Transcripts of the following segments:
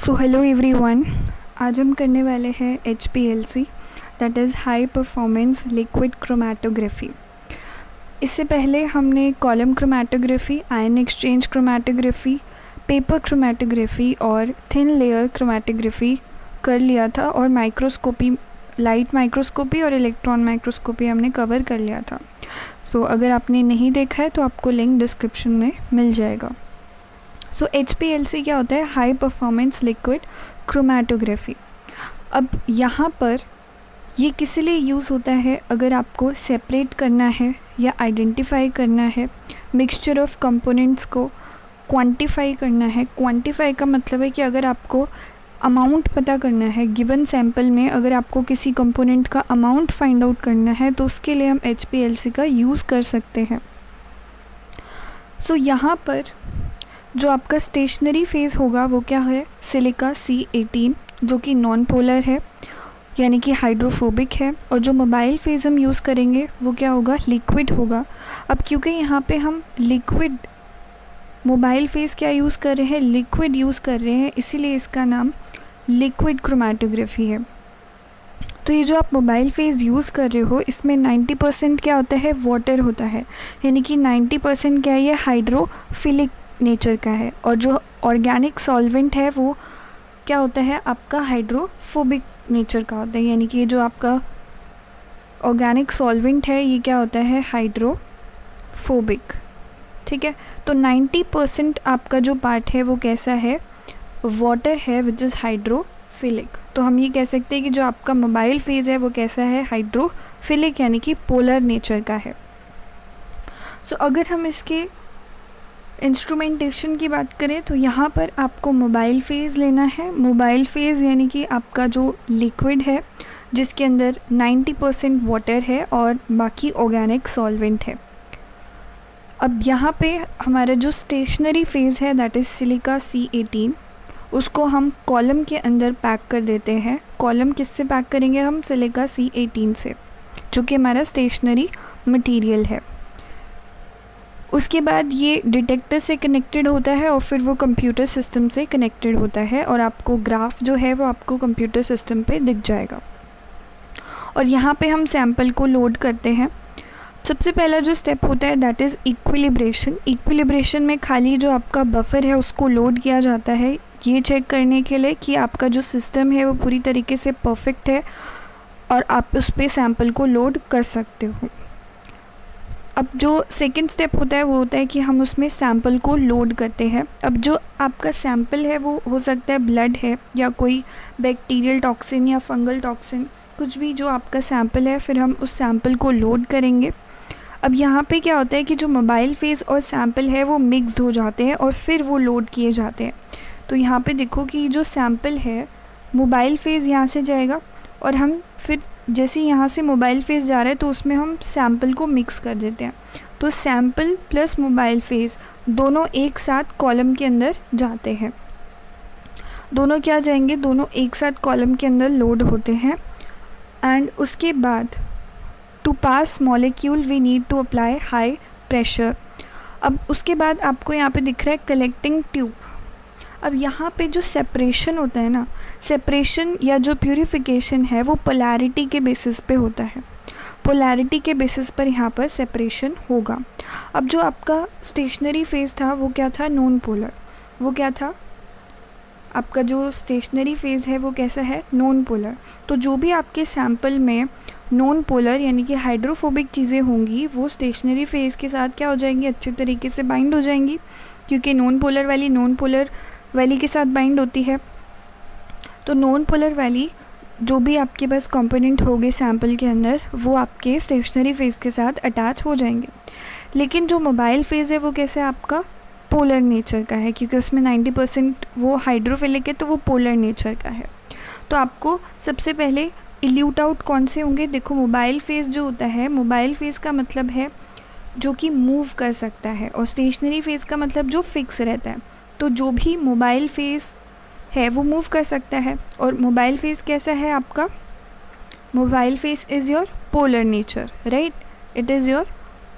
So hello everyone, आज हम करने वाले हैं HPLC that is high performance liquid chromatography. इससे पहले हमने column chromatography, ion exchange chromatography, paper chromatography और थिन लेयर क्रोमैटोग्राफी कर लिया था और माइक्रोस्कोपी, लाइट माइक्रोस्कोपी और इलेक्ट्रॉन माइक्रोस्कोपी हमने कवर कर लिया था। सो अगर आपने नहीं देखा है तो आपको लिंक डिस्क्रिप्शन में मिल जाएगा। सो HPLC क्या होता है? High performance liquid chromatography. अब यहाँ पर ये किस लिए यूज़ होता है? अगर आपको सेपरेट करना है या आइडेंटिफाई करना है, मिक्सचर ऑफ कंपोनेंट्स को क्वांटिफाई करना है। क्वांटिफाई का मतलब है कि अगर आपको अमाउंट पता करना है गिवन सैम्पल में, अगर आपको किसी कंपोनेंट का अमाउंट फाइंड आउट करना है तो उसके लिए हम HPLC का यूज़ कर सकते हैं। सो यहाँ पर जो आपका स्टेशनरी फेज़ होगा वो क्या है? सिलिका C18 जो कि नॉन पोलर है यानी कि हाइड्रोफोबिक है, और जो मोबाइल फेज़ हम यूज़ करेंगे वो क्या होगा? लिक्विड होगा। अब क्योंकि यहाँ पे हम लिक्विड मोबाइल फेज़ क्या यूज़ कर रहे हैं? लिक्विड यूज़ कर रहे हैं, इसीलिए इसका नाम लिक्विड क्रोमैटोग्राफी है। तो ये जो आप मोबाइल फेज़ यूज़ कर रहे हो इसमें 90% क्या होता है? वाटर होता है, यानी कि 90% क्या है? ये हाइड्रोफिलिक नेचर का है। और जो ऑर्गेनिक सॉल्वेंट है वो क्या होता है? आपका हाइड्रोफोबिक नेचर का होता है, यानी कि ये जो आपका ऑर्गेनिक सॉल्वेंट है ये क्या होता है? हाइड्रोफोबिक। ठीक है, तो 90% आपका जो पार्ट है वो कैसा है? वाटर है विच इज़ हाइड्रोफिलिक। तो हम ये कह सकते हैं कि जो आपका मोबाइल फेज़ है वो कैसा है? हाइड्रोफिलिक, यानी कि पोलर नेचर का है। सो अगर हम इसके इंस्ट्रूमेंटेशन की बात करें तो यहाँ पर आपको मोबाइल फेज़ लेना है। मोबाइल फेज़ यानी कि आपका जो लिक्विड है जिसके अंदर 90% वाटर है और बाकी ऑर्गेनिक सॉल्वेंट है। अब यहाँ पे हमारा जो स्टेशनरी फेज़ है दैट इज़ सिलिका C18, उसको हम कॉलम के अंदर पैक कर देते हैं। कॉलम किससे पैक करेंगे हम? सिलिका C18 से, जो कि हमारा स्टेशनरी मटेरियल है। उसके बाद ये डिटेक्टर से कनेक्टेड होता है और फिर वो कंप्यूटर सिस्टम से कनेक्टेड होता है और आपको ग्राफ जो है वो आपको कंप्यूटर सिस्टम पे दिख जाएगा। और यहाँ पे हम सैंपल को लोड करते हैं। सबसे पहला जो स्टेप होता है दैट इज़ इक्विलिब्रेशन। इक्विलिब्रेशन में खाली जो आपका बफर है उसको लोड किया जाता है, ये चेक करने के लिए कि आपका जो सिस्टम है वो पूरी तरीके से परफेक्ट है और आप उस पर सैंपल को लोड कर सकते हो। अब जो सेकंड स्टेप होता है वो होता है कि हम उसमें सैंपल को लोड करते हैं। अब जो आपका सैंपल है वो हो सकता है ब्लड है या कोई बैक्टीरियल टॉक्सिन या फंगल टॉक्सिन, कुछ भी जो आपका सैंपल है, फिर हम उस सैंपल को लोड करेंगे। अब यहाँ पे क्या होता है कि जो मोबाइल फेज़ और सैंपल है वो मिक्स्ड हो जाते हैं और फिर वो लोड किए जाते हैं। तो यहाँ पे देखो कि जो सैंपल है मोबाइल फेज़ यहाँ से जाएगा और हम फिर जैसे यहाँ से मोबाइल फेज़ जा रहा है तो उसमें हम सैंपल को मिक्स कर देते हैं। तो सैंपल प्लस मोबाइल फेज़ दोनों एक साथ कॉलम के अंदर जाते हैं। दोनों क्या जाएंगे? दोनों एक साथ कॉलम के अंदर लोड होते हैं। एंड उसके बाद to pass molecule we need to apply high pressure. अब उसके बाद आपको यहाँ पे दिख रहा है कलेक्टिंग ट्यूब। अब यहाँ पे जो सेपरेशन होता है ना, सेपरेशन या जो प्यूरिफिकेशन है वो पोलैरिटी के बेसिस पे होता है। पोलैरिटी के बेसिस पर यहाँ पर सेपरेशन होगा। अब जो आपका स्टेशनरी फेज़ था वो क्या था? Non polar. वो क्या था? आपका जो स्टेशनरी फेज़ है वो कैसा है? Non polar. तो जो भी आपके सैंपल में नॉन पोलर यानी कि हाइड्रोफोबिक चीज़ें होंगी वो स्टेशनरी फेज़ के साथ क्या हो जाएंगी? अच्छे तरीके से बाइंड हो जाएंगी, क्योंकि नॉन पोलर वाली के साथ बाइंड होती है। तो नॉन पोलर वाली जो भी आपके पास कंपोनेंट होंगे सैंपल के अंदर वो आपके स्टेशनरी फेज़ के साथ अटैच हो जाएंगे। लेकिन जो मोबाइल फेज़ है वो कैसे आपका? पोलर नेचर का है, क्योंकि उसमें 90% वो हाइड्रोफिलिक है तो वो पोलर नेचर का है। तो आपको सबसे पहले इल्यूट आउट कौन से होंगे? देखो, मोबाइल फेज़ जो होता है, मोबाइल फेज़ का मतलब है जो कि मूव कर सकता है, और स्टेशनरी फेज़ का मतलब जो फिक्स रहता है। तो जो भी मोबाइल फेज़ है वो मूव कर सकता है। और मोबाइल फेज़ कैसा है आपका? Mobile phase is your polar nature, right? It is your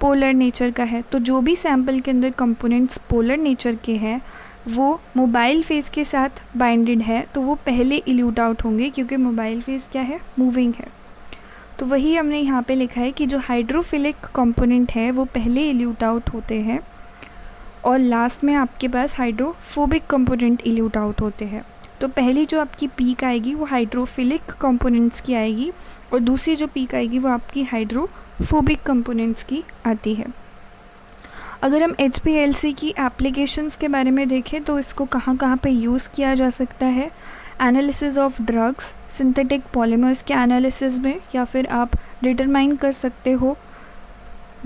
polar nature का है। तो जो भी सैंपल के अंदर कंपोनेंट्स पोलर नेचर के हैं वो मोबाइल फेज़ के साथ बाइंडेड है तो वो पहले इल्यूट आउट होंगे, क्योंकि मोबाइल फेज़ क्या है, मूविंग है। तो वही हमने यहाँ पे लिखा है कि जो हाइड्रोफिलिक कंपोनेंट है वो पहले इल्यूट आउट होते हैं और लास्ट में आपके पास हाइड्रोफोबिक कंपोनेंट इल्यूट आउट होते हैं। तो पहली जो आपकी पीक आएगी वो हाइड्रोफिलिक कंपोनेंट्स की आएगी और दूसरी जो पीक आएगी वो आपकी हाइड्रोफोबिक कंपोनेंट्स की आती है। अगर हम HPLC की एप्लीकेशंस के बारे में देखें तो इसको कहाँ कहाँ पे यूज़ किया जा सकता है, analysis of drugs, synthetic polymers के एनालिसिस में, या फिर आप डिटरमाइन कर सकते हो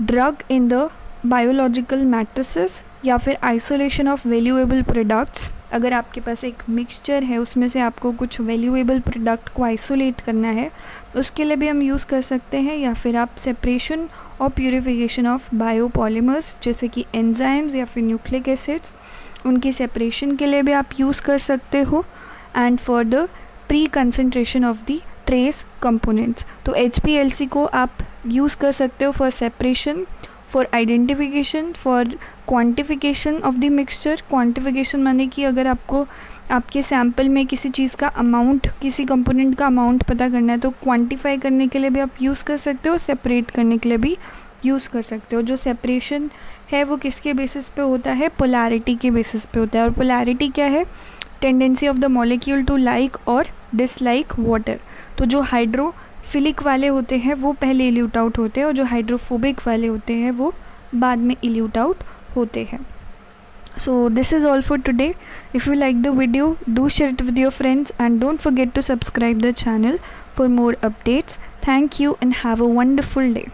drug in the biological matrices, या फिर आइसोलेशन ऑफ वैल्यूएबल प्रोडक्ट्स। अगर आपके पास एक मिक्सचर है उसमें से आपको कुछ वैल्यूएबल प्रोडक्ट को आइसोलेट करना है उसके लिए भी हम यूज़ कर सकते हैं, या फिर आप सेपरेशन और प्यूरिफिकेशन ऑफ बायोपॉलीमर्स जैसे कि एंजाइम्स या फिर न्यूक्लिक एसिड्स, उनकी सेपरेशन के लिए भी आप यूज़ कर सकते हो, and further pre concentration of the trace components. तो HPLC को आप यूज़ कर सकते हो for separation, for identification, for quantification of the mixture. Quantification माने कि अगर आपको आपके सैम्पल में किसी चीज़ का अमाउंट, किसी कंपोनेंट का अमाउंट पता करना है तो क्वांटिफाई करने के लिए भी आप यूज़ कर सकते हो, सेपरेट करने के लिए भी यूज़ कर सकते हो। जो सेपरेशन है वो किसके बेसिस पे होता है, पोलैरिटी के बेसिस पे होता है। और पोलैरिटी क्या है, tendency of the molecule to like और डिसलाइक वाटर। तो जो हाइड्रोफिलिक वाले होते हैं वो पहले इल्यूट आउट होते हैं और जो हाइड्रोफोबिक वाले होते हैं वो बाद में इल्यूट आउट होते हैं। So this is all for today. If you like the video, do share it with your friends and don't forget to subscribe the channel for more updates. Thank you and have a wonderful day.